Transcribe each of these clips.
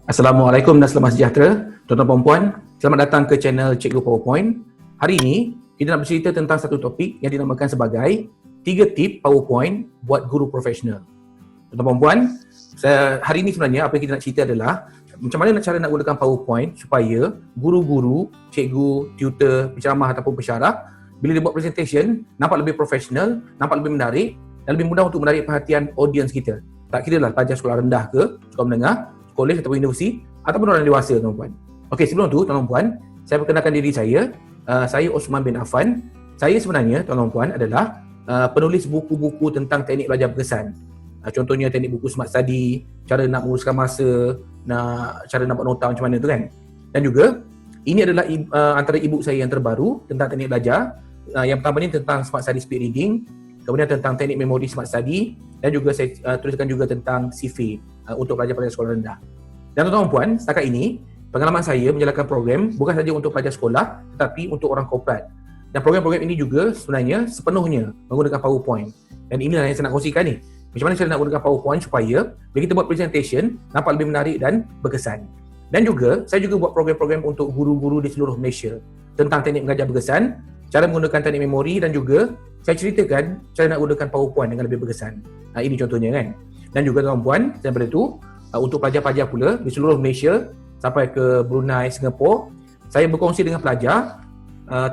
Assalamualaikum dan selamat sejahtera, tuan-tuan dan puan. Selamat datang ke channel Cikgu PowerPoint. Hari ini, kita nak bercerita tentang satu topik yang dinamakan sebagai 3 tip PowerPoint buat guru profesional. Tuan-tuan dan puan, hari ini sebenarnya apa yang kita nak cerita adalah macam mana cara nak gunakan PowerPoint supaya guru-guru, cikgu, tutor, penceramah ataupun pensyarah bila dia buat presentation, nampak lebih profesional, nampak lebih menarik dan lebih mudah untuk menarik perhatian audience kita. Tak kira lah pelajar sekolah rendah ke, sekolah menengah, kolej ataupun universiti ataupun orang dewasa, tuan-puan. Okey, sebelum tu tuan-tuan puan, saya perkenalkan diri saya. Saya Osman bin Affan. Saya sebenarnya tuan-tuan puan adalah penulis buku-buku tentang teknik belajar berkesan. Contohnya teknik buku Smart Study, cara nak menguruskan masa, cara nak buat nota macam mana tu kan. Dan juga ini adalah antara e-book saya yang terbaru tentang teknik belajar. Yang pertama ni tentang Smart Study Speed Reading, kemudian tentang teknik memori Smart Study, dan juga saya tuliskan juga tentang CV untuk pelajar-pelajar sekolah rendah. Dan tuan-tuan puan, setakat ini pengalaman saya menjalankan program bukan saja untuk pelajar sekolah tetapi untuk orang korporat. Dan program-program ini juga sebenarnya sepenuhnya menggunakan PowerPoint. Dan inilah yang saya nak kongsikan ni. Macam mana saya nak gunakan PowerPoint supaya bila kita buat presentation nampak lebih menarik dan berkesan. Dan juga saya juga buat program-program untuk guru-guru di seluruh Malaysia tentang teknik mengajar berkesan, cara menggunakan teknik memori, dan juga saya ceritakan cara nak gunakan PowerPoint dengan lebih berkesan. Ini contohnya kan. Dan juga tuan-puan, daripada itu untuk pelajar-pelajar pula di seluruh Malaysia sampai ke Brunei, Singapura, saya berkongsi dengan pelajar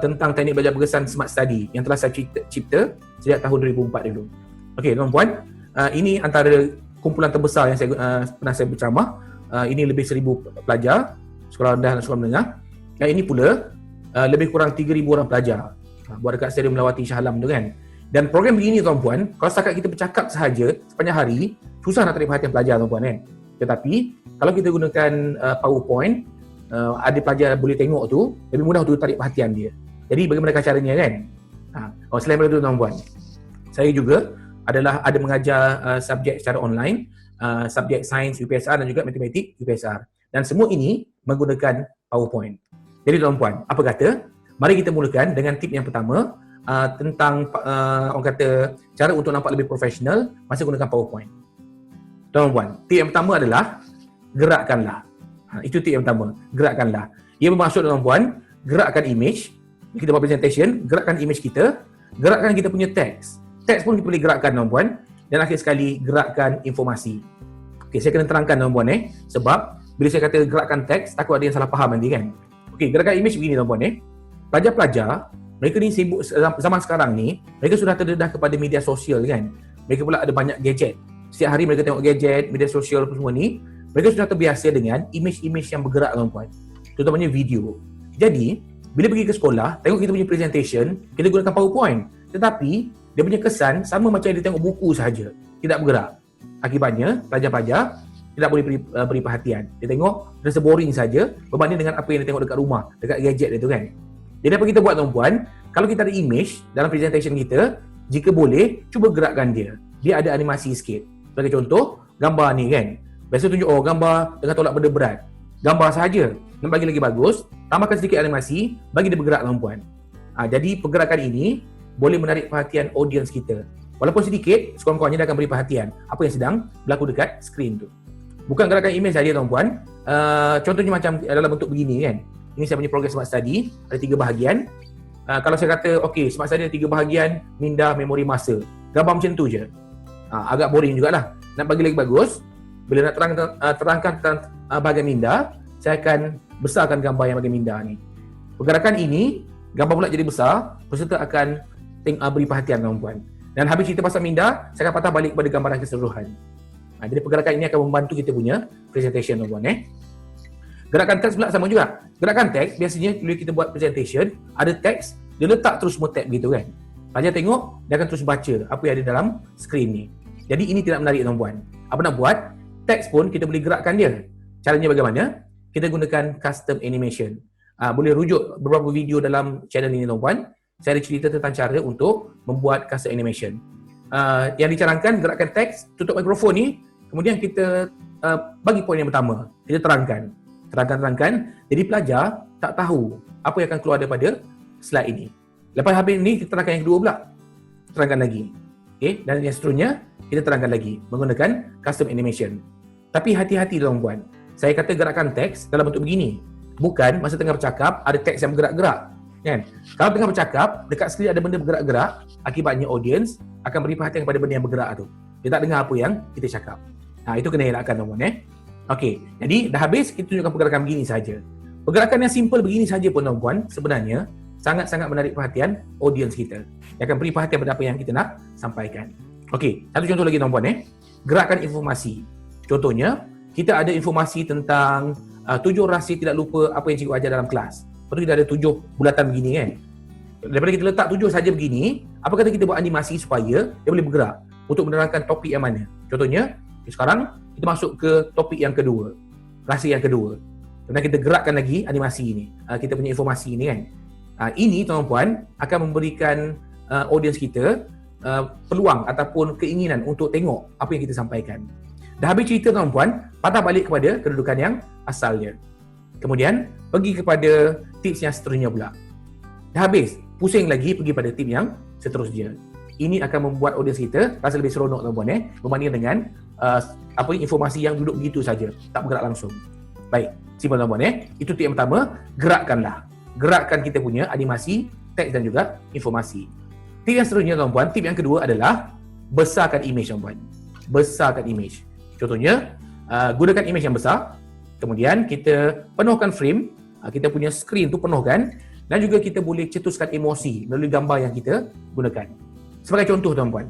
tentang teknik belajar berkesan Smart Study yang telah saya cipta sejak tahun 2004 dulu. Okey, tuan-puan, ini antara kumpulan terbesar yang saya pernah saya berceramah. Ini lebih 1,000 pelajar sekolah rendah dan sekolah menengah. Dan ini pula lebih kurang 3,000 orang pelajar buat dekat Stadium Melawati Shah Alam tu kan. Dan program begini tuan-puan, kalau setakat kita bercakap sahaja sepanjang hari, susah nak tarik perhatian pelajar tuan-puan kan. Tetapi kalau kita gunakan PowerPoint, ada pelajar boleh tengok tu, lebih mudah untuk tarik perhatian dia. Jadi bagaimana caranya kan? Selain daripada itu tuan-puan, saya juga ada mengajar subjek secara online, subjek sains UPSR dan juga matematik UPSR. Dan semua ini menggunakan PowerPoint. Jadi tuan-puan, apa kata? Mari kita mulakan dengan tip yang pertama tentang orang kata cara untuk nampak lebih profesional masa gunakan PowerPoint. Tuan-puan, tip yang pertama adalah gerakkanlah. Itu tip yang pertama, gerakkanlah. Ia bermaksud tuan-puan, gerakkan image. Kita buat presentation, gerakkan image kita, gerakkan kita punya teks. Teks pun kita boleh gerakkan tuan-puan, dan akhir sekali gerakkan informasi. Okey, saya kena terangkan tuan-puan sebab bila saya kata gerakkan teks, takut ada yang salah faham nanti kan. Okey, gerakkan image begini tuan-puan pelajar-pelajar, mereka ni sibuk zaman sekarang ni, mereka sudah terdedah kepada media sosial kan. Mereka pula ada banyak gadget. Setiap hari mereka tengok gadget, media sosial semua ni, mereka sudah terbiasa dengan image-image yang bergerak tuan-puan. Terutamanya video. Jadi, bila pergi ke sekolah, tengok kita punya presentation, kita gunakan PowerPoint. Tetapi, dia punya kesan sama macam dia tengok buku sahaja, tidak bergerak. Akibatnya, pelajar-pelajar tidak boleh beri perhatian. Dia tengok, rasa boring saja berbanding dengan apa yang dia tengok dekat rumah, dekat gadget dia tu kan. Jadi apa kita buat tuan-puan, kalau kita ada image dalam presentation kita, jika boleh, cuba gerakkan dia. Dia ada animasi sikit. Sebagai contoh, gambar ni kan. Biasa tunjuk gambar dengan tolak benda berat. Gambar sahaja. Nak bagi lagi bagus, tambahkan sedikit animasi, bagi dia bergerak tuan-puan. Jadi pergerakan ini boleh menarik perhatian audience kita. Walaupun sedikit, sekurang-kurangnya dia akan beri perhatian apa yang sedang berlaku dekat skrin tu. Bukan gerakan image saja tuan-puan. Contohnya macam dalam bentuk begini kan. Ini saya punya program Smart Study, ada 3 bahagian. Kalau saya kata, okey, Smart Study ada 3 bahagian, minda, memori, masa. Gambar macam tu je. Agak boring jugalah. Nak bagi lagi bagus, bila nak terangkan tentang bahagian minda, saya akan besarkan gambar yang bahagian minda ni. Pergerakan ini, gambar pula jadi besar, peserta akan beri perhatian tuan-puan. Dan habis cerita pasal minda, saya akan patah balik kepada gambaran keseluruhan. Jadi pergerakan ini akan membantu kita punya presentation tuan-puan. Gerakan teks pula sama juga. Gerakan teks biasanya bila kita buat presentation, ada teks, dia letak terus semua tab gitu kan. Pelajar tengok, dia akan terus baca apa yang ada dalam skrin ni. Jadi ini tidak menarik tuan-puan. Apa nak buat? Teks pun kita boleh gerakkan dia. Caranya bagaimana? Kita gunakan custom animation. Boleh rujuk beberapa video dalam channel ini tuan-puan. Saya ada cerita tentang cara untuk membuat custom animation. Yang dicarangkan gerakan teks, tutup mikrofon ni, kemudian kita bagi poin yang pertama. Kita terangkan. Jadi pelajar tak tahu apa yang akan keluar daripada slide ini. Lepas habis ni, kita terangkan yang kedua pula. Terangkan lagi. Okay? Dan yang seterusnya, kita terangkan lagi menggunakan custom animation. Tapi hati-hati tuan-puan. saya kata gerakan teks dalam bentuk begini. Bukan masa tengah bercakap ada teks yang bergerak-gerak. Kan? Kalau tengah bercakap, dekat sekali ada benda bergerak-gerak, akibatnya audience akan beri perhatian kepada benda yang bergerak tu. Dia tak dengar apa yang kita cakap. Itu kena elakkan tuan-tuan. Okey, jadi dah habis kita tunjukkan pergerakan begini saja. Pergerakan yang simple begini saja pun tuan-tuan sebenarnya sangat-sangat menarik perhatian audience kita. Dia akan beri perhatian pada apa yang kita nak sampaikan. Okey, satu contoh lagi tuan-tuan. Gerakan informasi. Contohnya, kita ada informasi tentang 7 rahsia tidak lupa apa yang cikgu ajar dalam kelas. Lepas tu kita ada 7 bulatan begini kan. Daripada kita letak 7 saja begini, apa kata kita buat animasi supaya dia boleh bergerak untuk menerangkan topik yang mana. Contohnya, sekarang kita masuk ke topik yang kedua. Rahsia yang kedua. Kemudian kita gerakkan lagi animasi ini. Kita punya informasi ini kan. Ini tuan-puan akan memberikan audience kita peluang ataupun keinginan untuk tengok apa yang kita sampaikan. Dah habis cerita tuan-puan, patah balik kepada kedudukan yang asalnya. Kemudian pergi kepada tips yang seterusnya pula. Dah habis, pusing lagi pergi pada tips yang seterusnya. Ini akan membuat audiens kita rasa lebih seronok tuan-puan berbanding dengan informasi yang duduk begitu saja, tak bergerak langsung. Baik, simpan tuan-puan itu tip yang pertama, gerakkanlah. Gerakkan kita punya animasi, teks dan juga informasi. Tip yang seterusnya tuan-puan, tip yang kedua adalah besarkan image tuan-puan. Besarkan image. Contohnya, gunakan image yang besar, kemudian kita penuhkan frame, kita punya screen tu penuhkan, dan juga kita boleh cetuskan emosi melalui gambar yang kita gunakan. Sebagai contoh tuan-puan,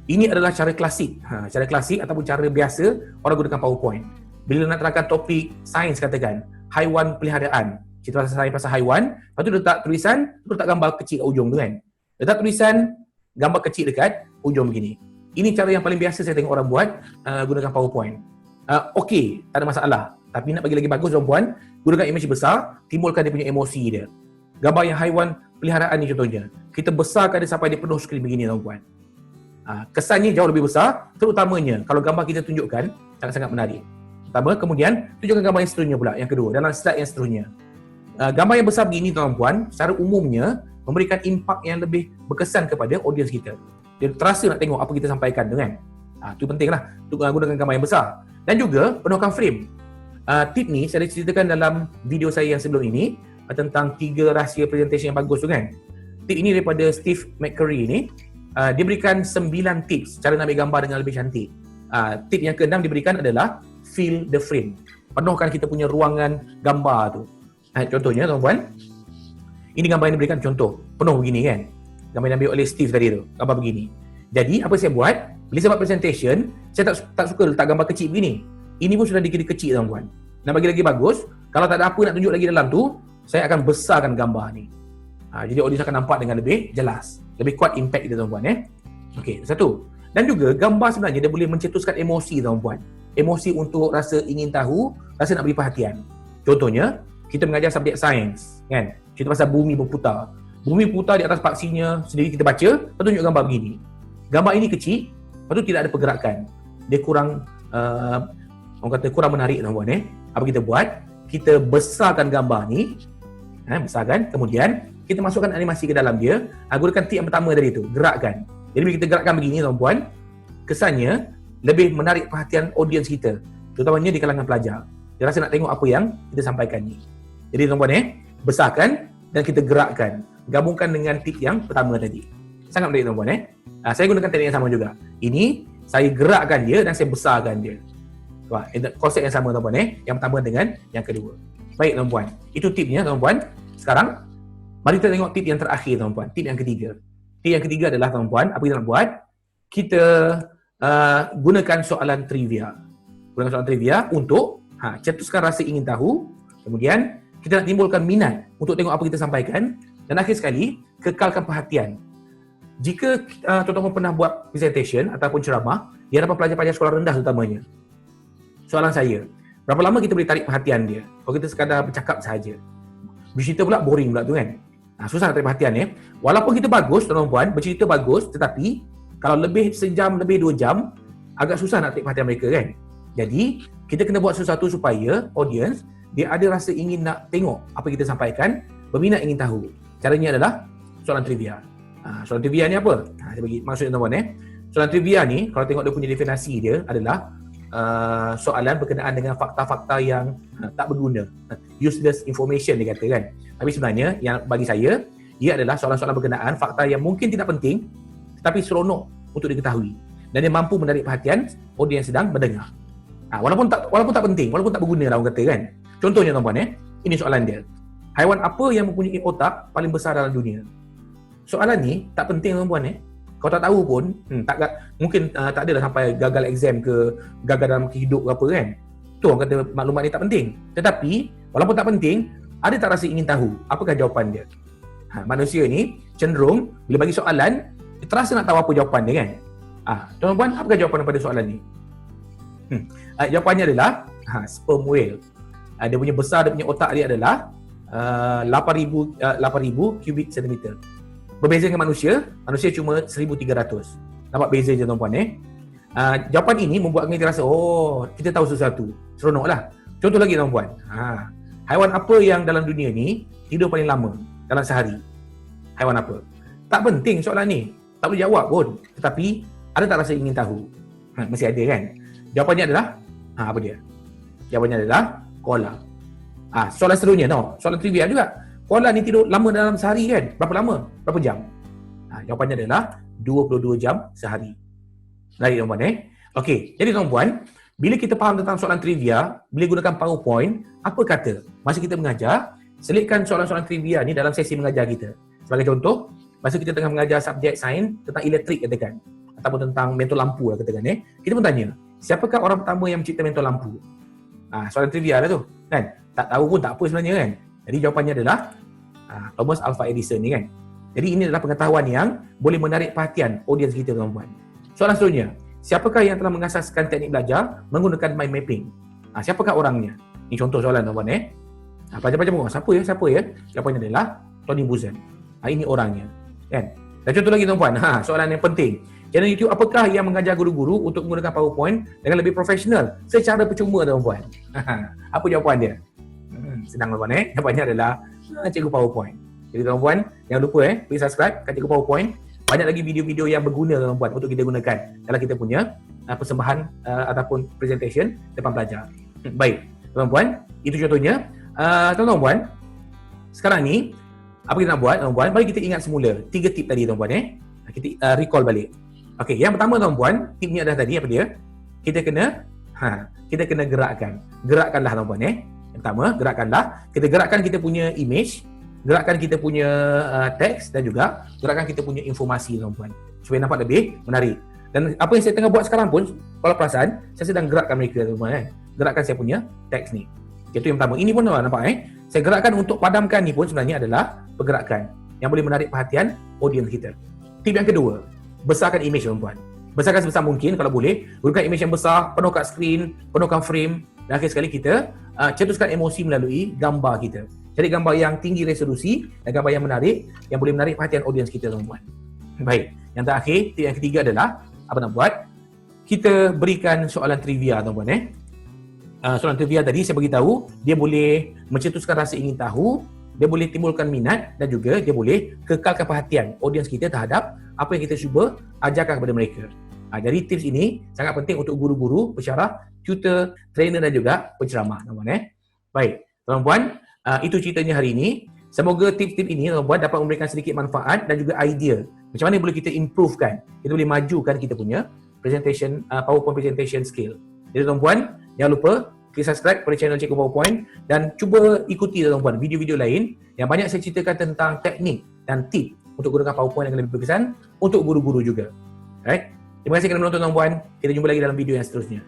ini adalah cara klasik, cara klasik ataupun cara biasa orang gunakan PowerPoint. Bila nak terangkan topik sains katakan, haiwan peliharaan, cerita pasal haiwan, lepas tu letak tulisan, letak gambar kecil kat ujung tu kan. Letak tulisan, gambar kecil dekat ujung begini. Ini cara yang paling biasa saya tengok orang buat gunakan PowerPoint. Okey, tak ada masalah. Tapi nak bagi lagi bagus tuan-puan, gunakan image besar, timbulkan dia punya emosi dia. Gambar yang haiwan peliharaan ni contohnya. Kita besarkan dia sampai dia penuh skrin begini tuan-puan. Kesannya jauh lebih besar, terutamanya kalau gambar kita tunjukkan sangat-sangat menarik. Pertama, kemudian tunjukkan gambar yang seterusnya pula, yang kedua, dalam slide yang seterusnya. Gambar yang besar begini tuan-puan, secara umumnya memberikan impak yang lebih berkesan kepada audiens kita. Dia terasa nak tengok apa kita sampaikan tu kan. Itu pentinglah untuk gunakan gambar yang besar. Dan juga penuhkan frame. Tip ni saya ada ceritakan dalam video saya yang sebelum ini tentang 3 rahsia presentation yang bagus tu kan. Tip ini daripada Steve McCurry ni. Dia berikan 9 tips cara nak ambil gambar dengan lebih cantik. Tip yang ke-6 diberikan adalah fill the frame. Penuhkan kita punya ruangan gambar tu. Contohnya tuan-puan, ini gambar yang diberikan contoh. Penuh begini kan. Gambar yang diambil oleh Steve tadi tu. Gambar begini. Jadi apa saya buat? Bila saya buat presentation, saya tak suka letak gambar kecil begini. Ini pun sudah dikira kecil tuan-puan. Nak bagi lagi bagus, kalau tak ada apa nak tunjuk lagi dalam tu, saya akan besarkan gambar ni. Jadi audiens akan nampak dengan lebih jelas. Lebih kuat impact dia tuan-puan Okey, satu. Dan juga gambar sebenarnya dia boleh mencetuskan emosi tuan-puan. Emosi untuk rasa ingin tahu, rasa nak beri perhatian. Contohnya, kita mengajar subjek sains, kan? Cerita pasal bumi berputar. Bumi berputar di atas paksinya sendiri kita baca, lepas tu tunjuk gambar begini. Gambar ini kecil, lepas tu tidak ada pergerakan. Dia kurang orang kata kurang menarik tuan-puan Apa kita buat? Kita besarkan gambar ni, besarkan, kemudian kita masukkan animasi ke dalam dia. Gunakan tip yang pertama tadi tu, gerakkan. Jadi bila kita gerakkan begini tuan-puan, kesannya lebih menarik perhatian audiens kita, terutamanya di kalangan pelajar. Dia rasa nak tengok apa yang kita sampaikan ni. Jadi tuan-puan besarkan dan kita gerakkan. Gabungkan dengan tip yang pertama tadi. Sangat menarik tuan-puan Saya gunakan teknik yang sama juga. Ini saya gerakkan dia dan saya besarkan dia. Konsep yang sama tuan-puan Yang pertama dengan yang kedua. Baik tuan-puan, itu tipnya tuan-puan. Sekarang mari kita tengok tip yang terakhir tuan-puan, tip yang ketiga. Tip yang ketiga adalah tuan-puan, apa kita nak buat? Kita gunakan soalan trivia. Gunakan soalan trivia untuk cetuskan rasa ingin tahu. Kemudian kita nak timbulkan minat untuk tengok apa kita sampaikan. Dan akhir sekali, kekalkan perhatian. Jika tuan-tuan pernah buat presentation ataupun ceramah di hadapan pelajar-pelajar sekolah rendah terutamanya, soalan saya, berapa lama kita boleh tarik perhatian dia? Kalau kita sekadar bercakap sahaja. Bercerita pula boring pula tu kan. Susah nak tarik perhatian Walaupun kita bagus tuan-tuan, bercerita bagus, tetapi kalau lebih sejam, lebih 2 jam, agak susah nak tarik perhatian mereka kan. Jadi, kita kena buat sesuatu supaya audience dia ada rasa ingin nak tengok apa kita sampaikan, berminat ingin tahu. Caranya adalah soalan trivia. Soalan trivia ni apa? Saya bagi maksudnya tuan-tuan Soalan trivia ni, kalau tengok dia punya definisi dia adalah soalan berkenaan dengan fakta-fakta yang tak berguna, useless information dia kata kan. Tapi sebenarnya yang bagi saya, ia adalah soalan-soalan berkenaan fakta yang mungkin tidak penting tetapi seronok untuk diketahui dan dia mampu menarik perhatian audiens yang sedang mendengar. Walaupun tak penting, walaupun tak berguna lah orang kata kan. Contohnya tuan-puan, ini soalan dia. Haiwan apa yang mempunyai otak paling besar dalam dunia? Soalan ni tak penting tuan-puan. Kau tak tahu pun, mungkin tak adalah sampai gagal exam ke, gagal dalam hidup ke apa kan. Tu orang kata maklumat ni tak penting. Tetapi, walaupun tak penting, ada tak rasa ingin tahu apakah jawapan dia? Manusia ni cenderung bila bagi soalan, dia terasa nak tahu apa jawapan dia kan. Tuan-tuan, apakah jawapan daripada soalan ni? Jawapannya adalah sperm whale. Dia punya besar, dia punya otak dia adalah 8,000 cubic centimeter. Berbeza dengan manusia cuma 1,300. Nampak beza je tuan-puan jawapan ini membuat kita rasa, kita tahu sesuatu. Seronoklah. Contoh lagi tuan-puan. Haiwan apa yang dalam dunia ni tidur paling lama dalam sehari? Haiwan apa? Tak penting soalan ni. Tak boleh jawab pun. Tetapi ada tak rasa ingin tahu? Mesti ada kan? Jawapannya adalah apa dia? Jawapannya adalah koala. Soalan seterusnya soalan trivia juga. Koala ni tidur lama dalam sehari kan? Berapa lama? Berapa jam? Jawapannya adalah 22 jam sehari. Baik tuan-puan Okey, jadi tuan-puan, bila kita faham tentang soalan trivia, bila gunakan PowerPoint, apa kata? Masa kita mengajar, selitkan soalan-soalan trivia ni dalam sesi mengajar kita. Sebagai contoh, masa kita tengah mengajar subjek sains tentang elektrik katakan, ataupun tentang mentol lampu lah katakan kita pun tanya, siapakah orang pertama yang mencipta mentol lampu? Soalan trivia lah tu kan? Tak tahu pun tak apa sebenarnya kan? Jadi jawapannya adalah Thomas Alva Edison ni kan. Jadi ini adalah pengetahuan yang boleh menarik perhatian audiens kita tuan-puan. Soalan seterusnya, siapakah yang telah mengasaskan teknik belajar menggunakan mind mapping? Siapakah orangnya? Ini contoh soalan tuan-puan Pelajar-pelajar siapa ya? Jawapannya adalah Tony Buzan. Ini orangnya kan. Dan contoh lagi tuan-puan, soalan yang penting. Channel YouTube apakah yang mengajar guru-guru untuk menggunakan PowerPoint dengan lebih profesional secara percuma tuan-puan? Apa jawapan dia? Senang tuan-puan Jawapannya adalah Cikgu PowerPoint. Jadi tuan-puan, jangan lupa please subscribe kat Cikgu PowerPoint. Banyak lagi video-video yang berguna tuan-puan untuk kita gunakan dalam kita punya persembahan ataupun presentation depan pelajar. Baik, tuan-puan, itu contohnya. Tuan-puan, sekarang ni apa kita nak buat tuan-puan? Mari kita ingat semula 3 tip tadi tuan-puan Kita recall balik. Okey, yang pertama tuan-puan, tip ni adalah tadi apa dia? Kita kena gerakkan. Gerakkanlah tuan-puan Yang pertama, gerakkanlah. Kita gerakkan kita punya image, gerakkan kita punya teks dan juga gerakkan kita punya informasi tuan-puan. Supaya nampak lebih menarik. Dan apa yang saya tengah buat sekarang pun, kalau perasan, saya sedang gerakkan mereka tuan-puan Gerakkan saya punya teks ni. Itu yang pertama. Ini pun tuan nampak Saya gerakkan untuk padamkan ni pun sebenarnya adalah pergerakan yang boleh menarik perhatian audiens kita. Tip yang kedua, besarkan image tuan-puan. Besarkan sebesar mungkin kalau boleh. Gunakan image yang besar, penuh kat skrin, penuhkan frame. Dan akhir sekali kita cetuskan emosi melalui gambar kita. Cari gambar yang tinggi resolusi dan gambar yang menarik, yang boleh menarik perhatian audiens kita tuan-puan. Baik, yang terakhir, tip yang ketiga adalah apa nak buat? Kita berikan soalan trivia tuan-puan soalan trivia tadi saya beritahu, dia boleh mencetuskan rasa ingin tahu, dia boleh timbulkan minat dan juga dia boleh kekalkan perhatian audiens kita terhadap apa yang kita cuba ajarkan kepada mereka. Jadi tips ini sangat penting untuk guru-guru, pensyarah, tutor, trainer dan juga penceramah tuan-puan Baik, tuan-puan, itu ceritanya hari ini. Semoga tips-tips ini tuan-puan dapat memberikan sedikit manfaat dan juga idea macam mana boleh kita improvekan, kita boleh majukan kita punya presentation, PowerPoint presentation skill. Jadi tuan-puan, jangan lupa klik subscribe pada channel Cikgu PowerPoint dan cuba ikuti tuan-puan video-video lain yang banyak saya ceritakan tentang teknik dan tip untuk gunakan PowerPoint yang lebih berkesan untuk guru-guru juga. Alright? Terima kasih kerana menonton tuan-puan. Kita jumpa lagi dalam video yang seterusnya.